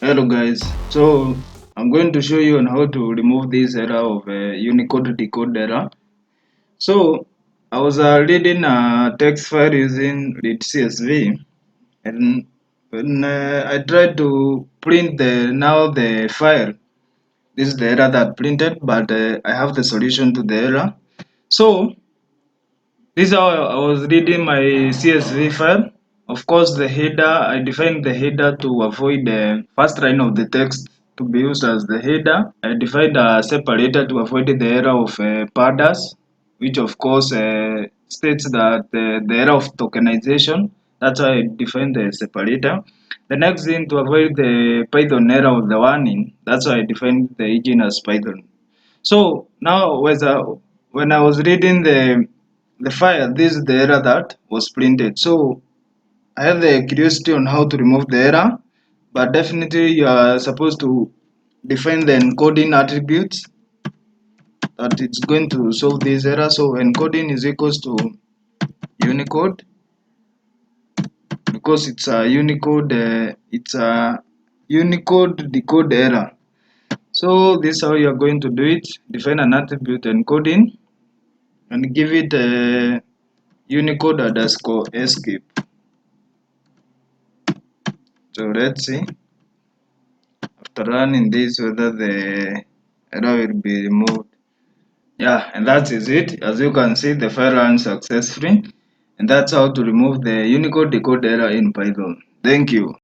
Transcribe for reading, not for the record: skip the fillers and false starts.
Hello guys, so I'm going to show you on how to remove this error of Unicode Decode Error. So I was reading a text file using read CSV, and when I tried to print the file, this is the error that printed, but I have the solution to the error. So this is how I was reading my CSV file. Of course, the header, I defined the header to avoid the first line of the text to be used as the header. I defined a separator to avoid the error of padders, which of course states that the error of tokenization. That's why I defined the separator. The next thing, to avoid the Python error of the warning, that's why I defined the engine as Python. So now when I was reading the file, this is the error that was printed. So I have the curiosity on how to remove the error, but definitely you are supposed to define the encoding attributes that it's going to solve this error. So encoding is equals to Unicode, because it's a Unicode decode error. So this is how you are going to do it. Define an attribute encoding and give it a Unicode underscore escape. So let's see after running this whether the error will be removed. Yeah, and that is it. As you can see, the file ran successfully, and that's how to remove the Unicode decode error in Python. Thank you.